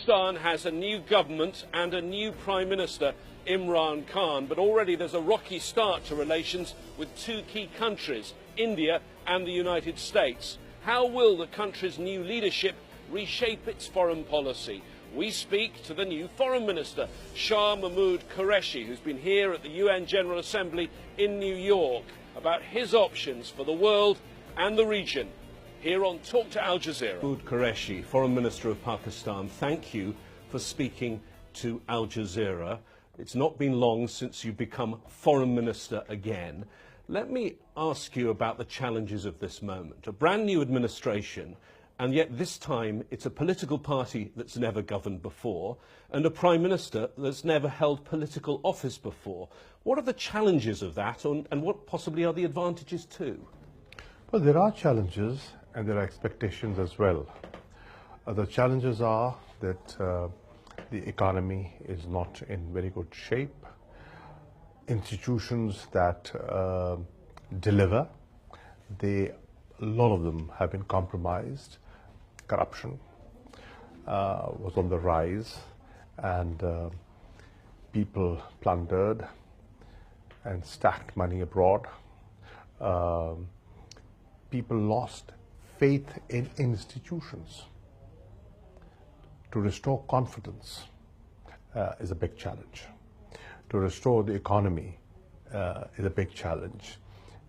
Pakistan has a new government and a new Prime Minister, Imran Khan, but already there's a rocky start to relations with two key countries, India and the United States. How will the country's new leadership reshape its foreign policy? We speak to the new Foreign Minister, Shah Mehmood Qureshi, who's been here at the UN General Assembly in New York, about his options for the world and the region. Here on Talk to Aljazira. Mehmood Qureshi, Foreign Minister of Pakistan, thank you for speaking to Aljazira. It's not been long since you've become Foreign Minister again. Let me ask you about the challenges of this moment. A brand new administration, and yet this time it's a political party that's never governed before, and a Prime Minister that's never held political office before. What are the challenges of that, and what possibly are the advantages too? Well, there are challenges and there are expectations as well. The challenges are that the economy is not in very good shape. Institutions that deliver, a lot of them have been compromised. Corruption was on the rise, and people plundered and stacked money abroad. People lost faith in institutions. To restore confidence is a big challenge. To restore the economy is a big challenge.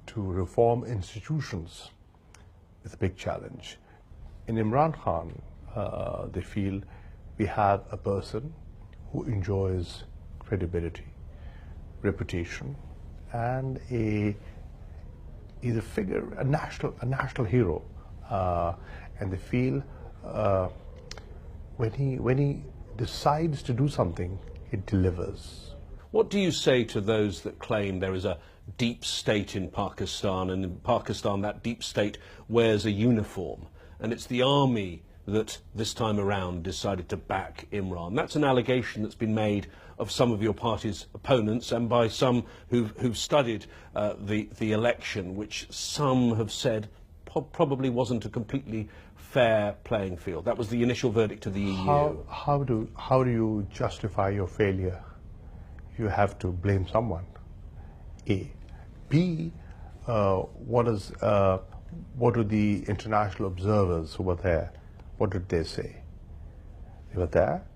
To reform institutions is a big challenge. In Imran Khan, they feel we have a person who enjoys credibility, reputation, and he's a figure, a national hero, and they feel when he decides to do something, he delivers. What do you say to those that claim there is a deep state in Pakistan, and in Pakistan that deep state wears a uniform, and it's the army that this time around decided to back Imran? That's an allegation that's been made of some of your party's opponents and by some who've studied the election, which some have said probably wasn't a completely fair playing field. That was the initial verdict of the EU. How do you justify your failure? You have to blame someone. A. B. What do the international observers who were there, what did they say? They were there.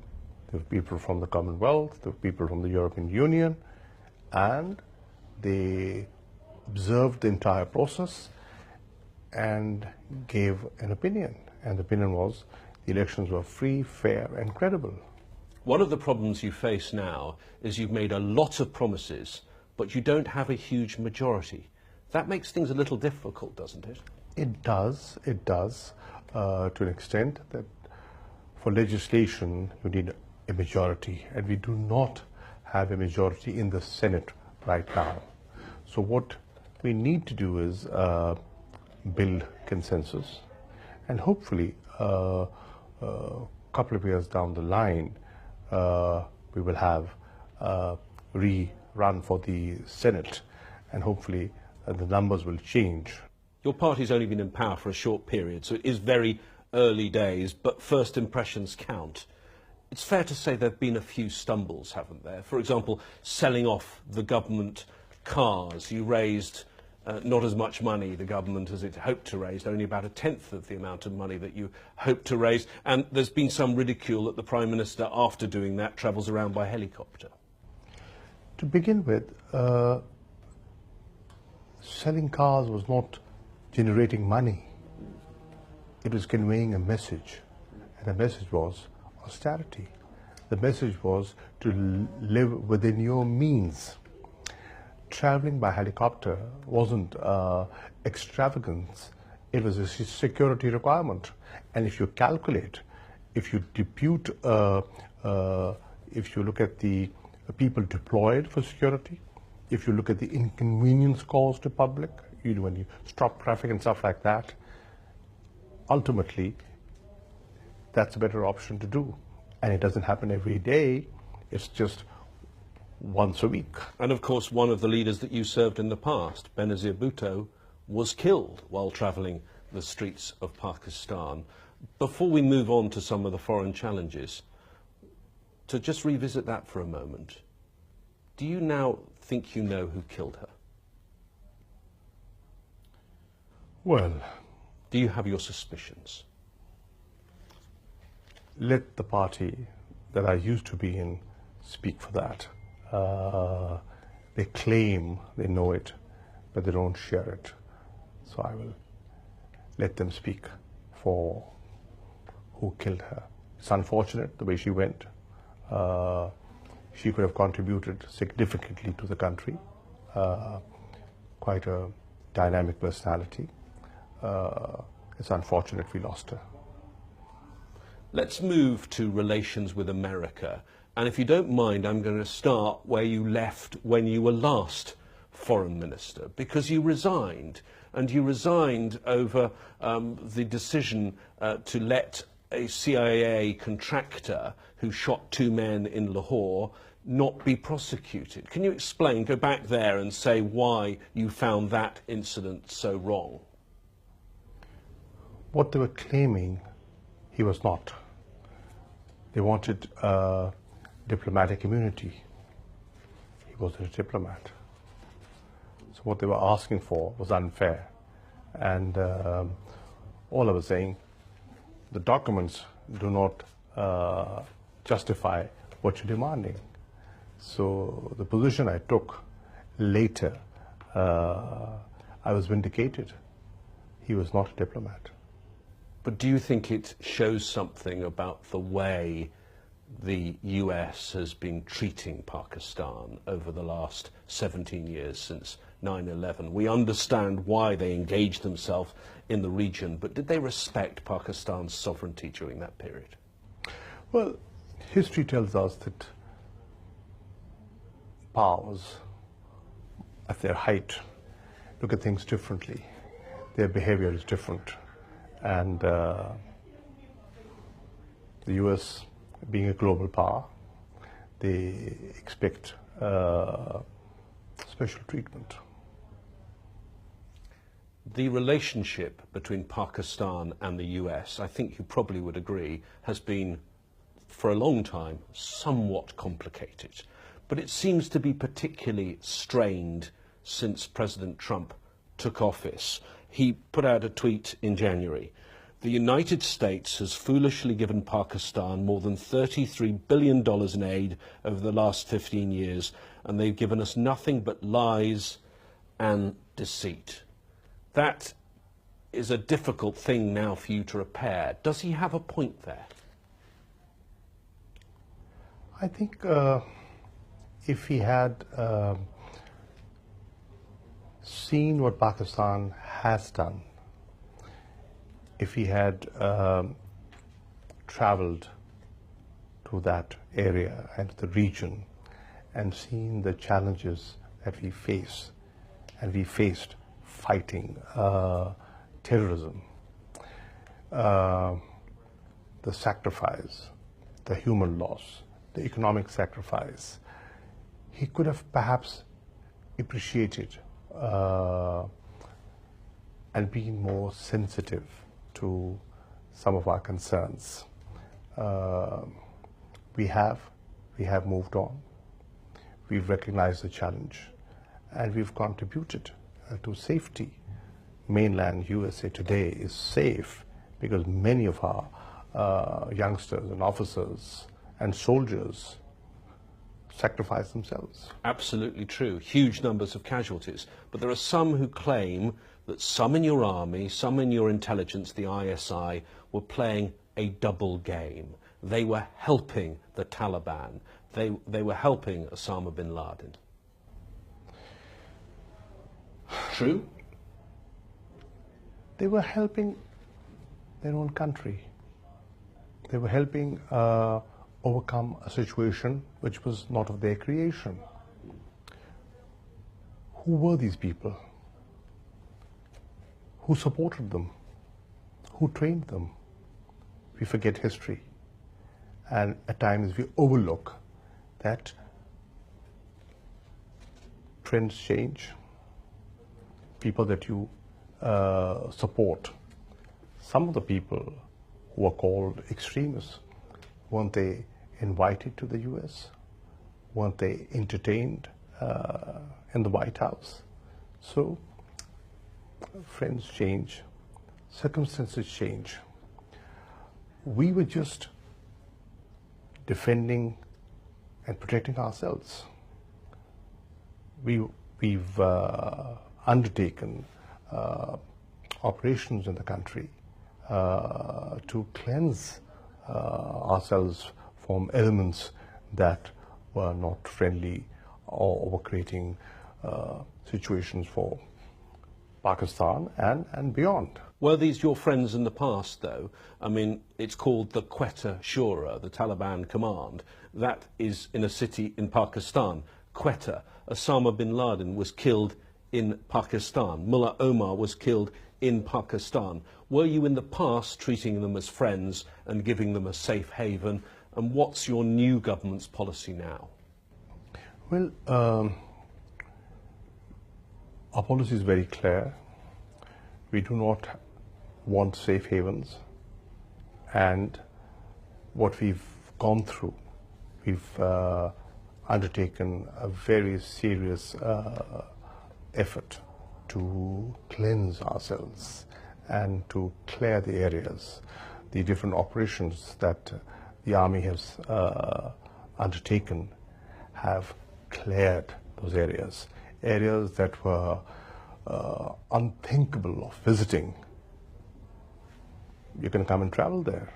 There were people from the Commonwealth, there were people from the European Union, and they observed the entire process and gave an opinion. And the opinion was the elections were free, fair, and credible. One of the problems you face now is you've made a lot of promises, but you don't have a huge majority. That makes things a little difficult, doesn't it? It does, to an extent that for legislation you need a majority, and we do not have a majority in the Senate right now. So what we need to do is build consensus, and hopefully a couple of years down the line we will have rerun for the Senate, and hopefully the numbers will change. Your party's only been in power for a short period, so it is very early days, but first impressions count. It's fair to say there have been a few stumbles, haven't there? For example, selling off the government cars. You raised not as much money, the government, as it hoped to raise, only about 1/10 of the amount of money that you hoped to raise. And there's been some ridicule that the Prime Minister, after doing that, travels around by helicopter. To begin with, selling cars was not generating money. It was conveying a message, and the message was austerity. The message was to live within your means. Traveling by helicopter wasn't extravagance, it was a security requirement. And if you calculate, if you depute, if you look at the people deployed for security, if you look at the inconvenience caused to public, when you stop traffic and stuff like that, ultimately that's a better option to do. And it doesn't happen every day, it's just once a week. And of course one of the leaders that you served in the past, Benazir Bhutto, was killed while travelling the streets of Pakistan. Before we move on to some of the foreign challenges, to just revisit that for a moment, do you now think you know who killed her? Well, do you have your suspicions? Let the party that I used to be in speak for that. They claim they know it, but they don't share it. So I will let them speak for who killed her. It's unfortunate the way she went. She could have contributed significantly to the country. Quite a dynamic personality. It's unfortunate we lost her. Let's move to relations with America. And if you don't mind, I'm going to start where you left when you were last foreign minister, because you resigned. And you resigned over the decision to let a CIA contractor who shot 2 men in Lahore not be prosecuted. Can you explain, go back there and say why you found that incident so wrong? What they were claiming, he was not. They wanted diplomatic immunity. He wasn't a diplomat. So what they were asking for was unfair. And all I was saying, the documents do not justify what you're demanding. So the position I took later, I was vindicated. He was not a diplomat. But do you think it shows something about the way the US has been treating Pakistan over the last 17 years since 9/11? We understand why they engaged themselves in the region, but did they respect Pakistan's sovereignty during that period? Well, history tells us that powers at their height look at things differently. Their behavior is different. And the US, being a global power, they expect special treatment. The relationship between Pakistan and the US, I think you probably would agree, has been, for a long time, somewhat complicated. But it seems to be particularly strained since President Trump took office. He put out a tweet in January. The United States has foolishly given Pakistan more than $33 billion in aid over the last 15 years, and they've given us nothing but lies and deceit. That is a difficult thing now for you to repair. Does he have a point there? I think if he had seen what Pakistan has done, if he had traveled to that area and the region and seen the challenges that we face, and we faced fighting terrorism, the sacrifice, the human loss, the economic sacrifice, he could have perhaps appreciated and been more sensitive to some of our concerns. We have moved on. We've recognized the challenge, and we've contributed to safety. Mainland USA today is safe because many of our youngsters and officers and soldiers sacrifice themselves. Absolutely true. Huge numbers of casualties. But there are some who claim that some in your army, some in your intelligence, the ISI, were playing a double game. They were helping the Taliban. They were helping Osama bin Laden. True? They were helping their own country. They were helping overcome a situation which was not of their creation. Who were these people? Who supported them? Who trained them? We forget history, and at times we overlook that trends change. People that you support, some of the people who are called extremists, weren't they invited to the US? Weren't they entertained in the White House? So, friends change, circumstances change. We were just defending and protecting ourselves. We've undertaken operations in the country to cleanse ourselves from elements that were not friendly or were creating situations for Pakistan and beyond. Were these your friends in the past, though? I mean, it's called the Quetta Shura, the Taliban command. That is in a city in Pakistan, Quetta. Osama bin Laden was killed in Pakistan. Mullah Omar was killed in Pakistan. Were you in the past treating them as friends and giving them a safe haven? And what's your new government's policy now? Well, our policy is very clear. We do not want safe havens, and what we've gone through, we've undertaken a very serious effort to cleanse ourselves and to clear the areas. The different operations that the army has undertaken have cleared those areas that were unthinkable of visiting. You can come and travel there.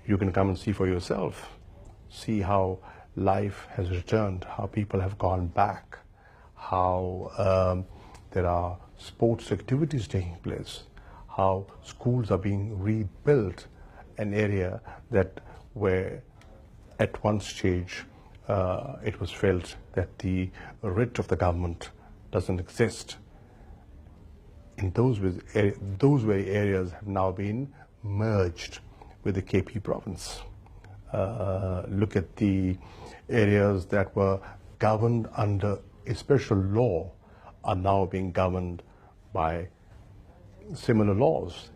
You can come and see for yourself. See how life has returned, how people have gone back, how there are sports activities taking place, how schools are being rebuilt, an area that where at one stage it was felt that the writ of the government doesn't exist. In those very areas have now been merged with the KP province. Look at the areas that were governed under a special law are now being governed by similar laws.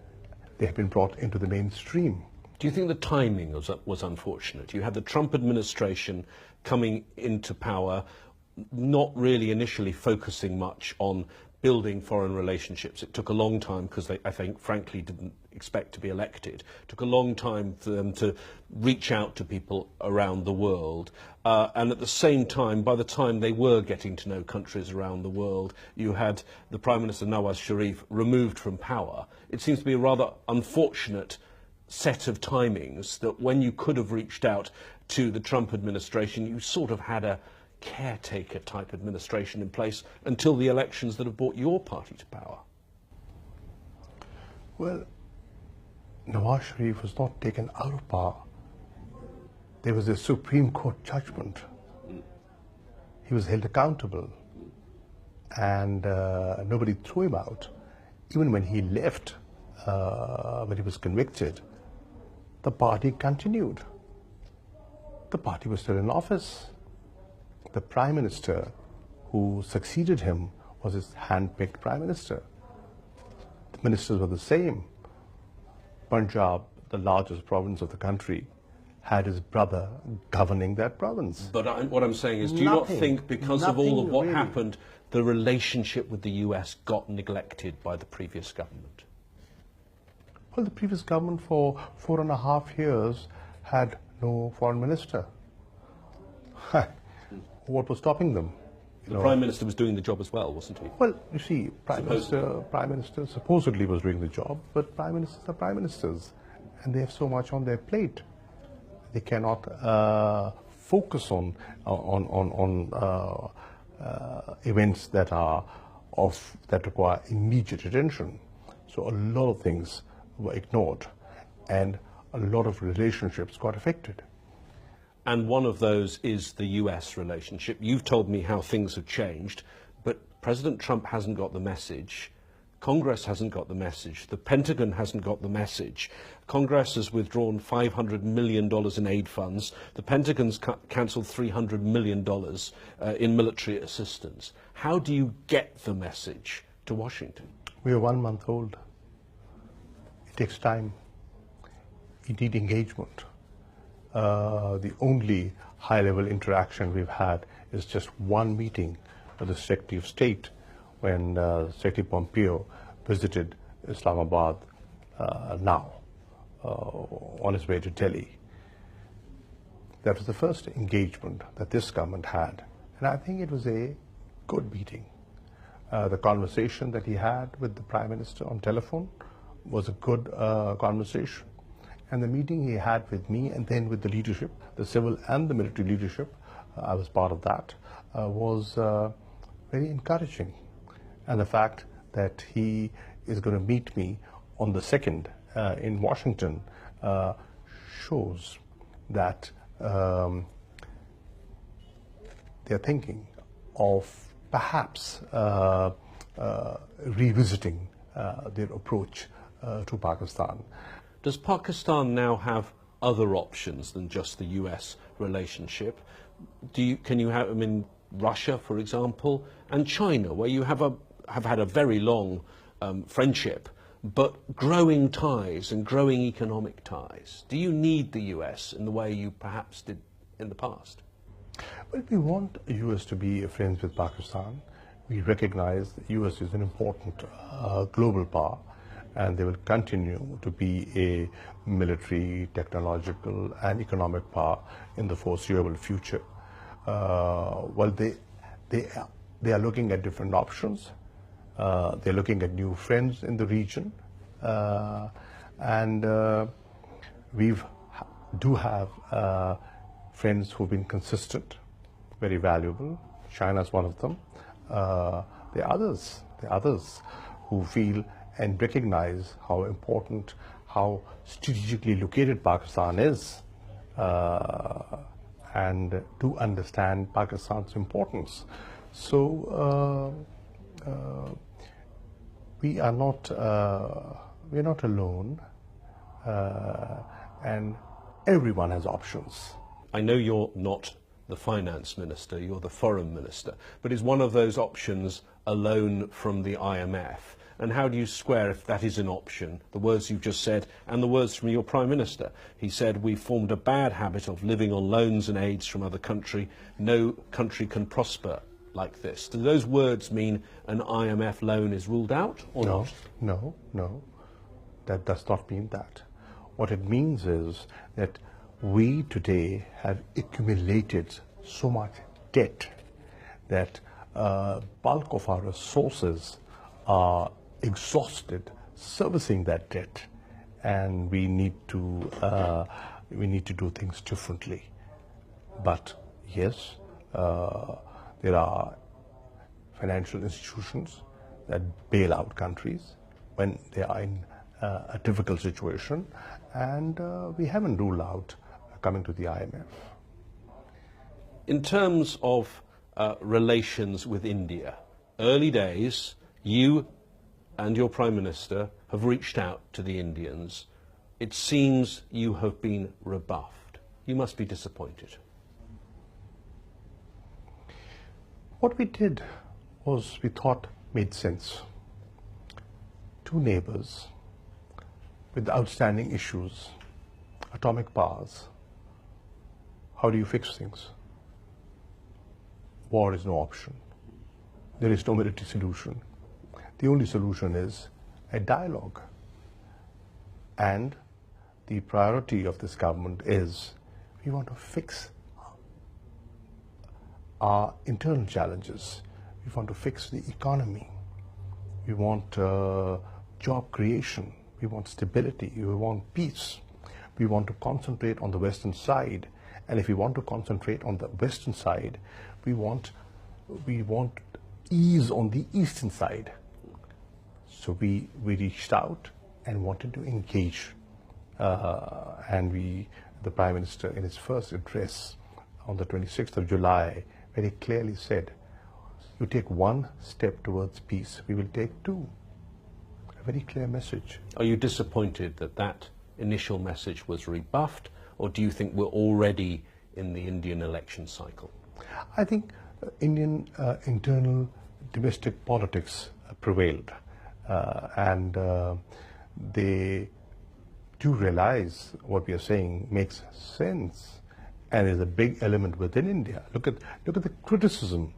They have been brought into the mainstream. Do you think the timing was unfortunate? You had the Trump administration coming into power, not really initially focusing much on building foreign relationships. It took a long time because they, I think, frankly, didn't expect to be elected. It took a long time for them to reach out to people around the world. And at the same time, by the time they were getting to know countries around the world, you had the Prime Minister Nawaz Sharif removed from power. It seems to be a rather unfortunate set of timings that when you could have reached out to the Trump administration, you sort of had a caretaker type administration in place until the elections that have brought your party to power. Well, Nawaz Sharif was not taken out of power. There was a Supreme Court judgment. He was held accountable, and nobody threw him out. Even when he left, when he was convicted, the party continued. The party was still in office. The Prime Minister who succeeded him was his hand-picked Prime Minister. The ministers were the same. Punjab, the largest province of the country, had his brother governing that province. But what I'm saying is, do you not think because of all of what happened, the relationship with the US got neglected by the previous government? Well, the previous government for 4.5 years had no foreign minister. What was stopping them? The Prime Minister was doing the job as well, wasn't he? Well, you see, Prime Minister supposedly was doing the job, but Prime Ministers are Prime Ministers, and they have so much on their plate. They cannot focus on events that require immediate attention. So a lot of things were ignored, and a lot of relationships got affected. And one of those is the US relationship. You've told me how things have changed, but President Trump hasn't got the message. Congress hasn't got the message. The Pentagon hasn't got the message. Congress has withdrawn $500 million in aid funds. The Pentagon's cancelled $300 million in military assistance. How do you get the message to Washington? We are 1 month old. It takes time. You need engagement. the only high-level interaction we've had is just one meeting with the Secretary of State when Secretary Pompeo visited Islamabad on his way to Delhi. That was the first engagement that this government had, and I think it was a good meeting. The conversation that he had with the Prime Minister on telephone was a good conversation. And the meeting he had with me and then with the leadership, the civil and the military leadership, I was part of that, was very encouraging. And the fact that he is going to meet me on the 2nd in Washington shows that they're thinking of perhaps revisiting their approach to Pakistan. Does Pakistan now have other options than just the US relationship? Can you have, I mean, Russia, for example, and China, where you have had a very long friendship, but growing ties and growing economic ties? Do you need the US in the way you perhaps did in the past? Well, we want the US to be friends with Pakistan. We recognize the US is an important global power, and they will continue to be a military, technological, and economic power in the foreseeable future. Well, they are looking at different options. They're looking at new friends in the region, and we do have friends who've been consistent, very valuable. China's one of them. There are others who feel and recognize how important, how strategically located Pakistan is, and do understand Pakistan's importance. So we're not alone, and everyone has options. I know you're not the finance minister, you're the foreign minister, but is one of those options a loan from the IMF? And how do you square, if that is an option, the words you've just said and the words from your Prime Minister? He said, "We formed a bad habit of living on loans and aids from other country. No country can prosper like this." Do those words mean an IMF loan is ruled out or not? No. That does not mean that. What it means is that we today have accumulated so much debt that bulk of our resources are exhausted servicing that debt, and we need to do things differently. But yes, there are financial institutions that bail out countries when they are in a difficult situation, and we haven't ruled out coming to the IMF. In terms of relations with India, early days, you and your Prime Minister have reached out to the Indians. It seems you have been rebuffed. You must be disappointed. What we did was, we thought made sense. Two neighbors with outstanding issues, atomic powers. How do you fix things? War is no option. There is no military solution. The only solution is a dialogue. And the priority of this government is, we want to fix our internal challenges. We want to fix the economy. We want job creation. We want stability. We want peace. We want to concentrate on the Western side. And if we want to concentrate on the Western side, we want ease on the Eastern side. So we reached out and wanted to engage. And the Prime Minister, in his first address on the 26th of July, very clearly said, "You take one step towards peace, we will take two." A very clear message. Are you disappointed that that initial message was rebuffed, or do you think we're already in the Indian election cycle? I think Indian internal domestic politics prevailed, and they do realize what we are saying makes sense and is a big element within India. Look at the criticism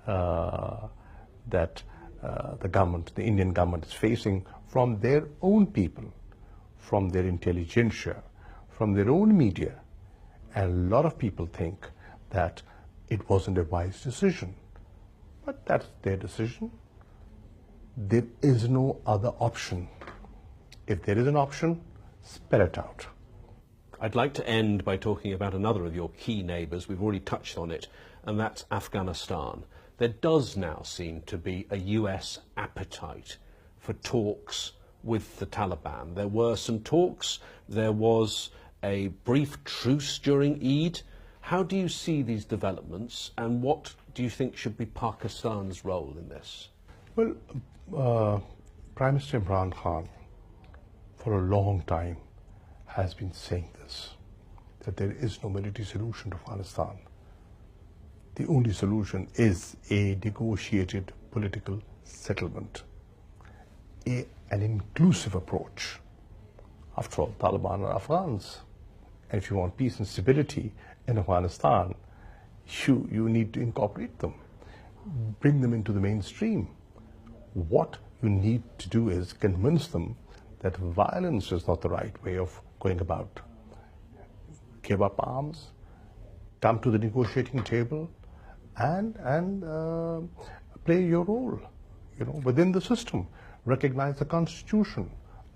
that the Indian government is facing from their own people, from their intelligentsia, from their own media. And a lot of people think that it wasn't a wise decision. But that's their decision. There is no other option. If there is an option, spell it out. I'd like to end by talking about another of your key neighbours. We've already touched on it, and that's Afghanistan. There does now seem to be a US appetite for talks with the Taliban. There were some talks, there was a brief truce during Eid. How do you see these developments, and what do you think should be Pakistan's role in this? Well, Prime Minister Imran Khan, for a long time, has been saying this, that there is no military solution to Afghanistan. The only solution is a negotiated political settlement, an inclusive approach. After all, Taliban are Afghans. And if you want peace and stability in Afghanistan, you need to incorporate them, bring them into the mainstream. What you need to do is convince them that violence is not the right way of going about. Give up arms, come to the negotiating table, and play your role, within the system. Recognize the constitution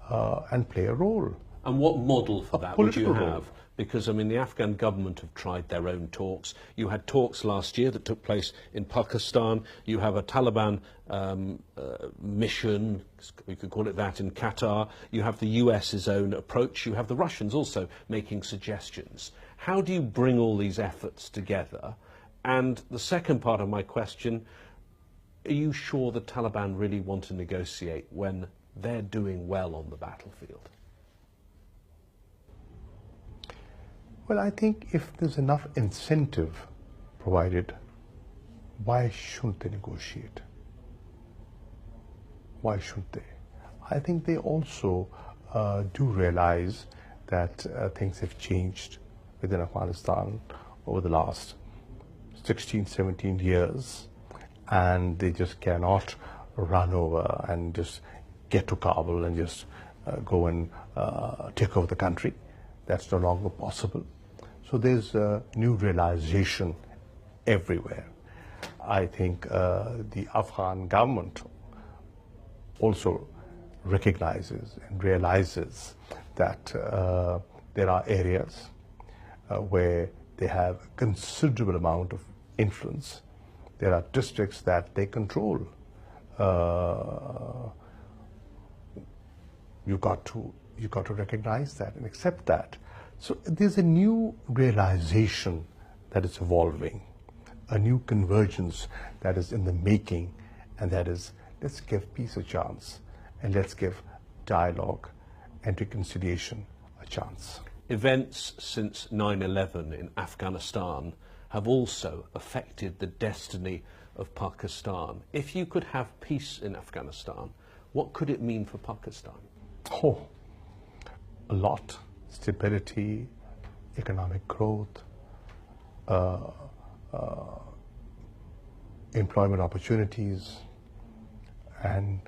and play a role. And what model for that would you have? Role. Because, I mean, the Afghan government have tried their own talks. You had talks last year that took place in Pakistan. You have a Taliban mission, we could call it that, in Qatar. You have the US's own approach. You have the Russians also making suggestions. How do you bring all these efforts together? And the second part of my question, are you sure the Taliban really want to negotiate when they're doing well on the battlefield? Well, I think if there's enough incentive provided, why shouldn't they negotiate? Why shouldn't they? I think they also do realize that things have changed within Afghanistan over the last 16, 17 years, and they just cannot run over and just get to Kabul and just go and take over the country. That's no longer possible. So there's a new realization everywhere. I think the Afghan government also recognizes and realizes that there are areas where they have a considerable amount of influence. There are districts that they control. You got to recognize that and accept that. So there's a new realization that is evolving, a new convergence that is in the making, and that is, let's give peace a chance, and let's give dialogue and reconciliation a chance. Events since 9/11 in Afghanistan have also affected the destiny of Pakistan. If you could have peace in Afghanistan, what could it mean for Pakistan? Oh, a lot. Stability, economic growth, employment opportunities, and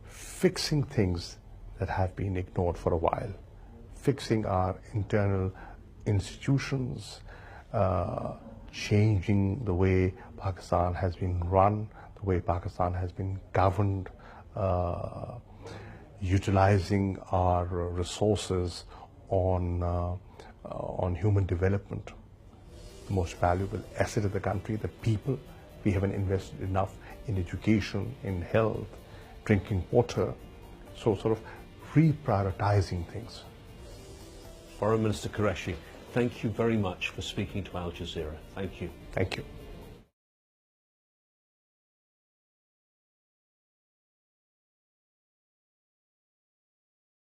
fixing things that have been ignored for a while. Fixing our internal institutions, changing the way Pakistan has been run, the way Pakistan has been governed, utilizing our resources on human development. The most valuable asset of the country, the people. We haven't invested enough in education, in health, drinking water. So sort of reprioritizing things. Foreign Minister Qureshi, thank you very much for speaking to Al Jazeera. Thank you. Thank you.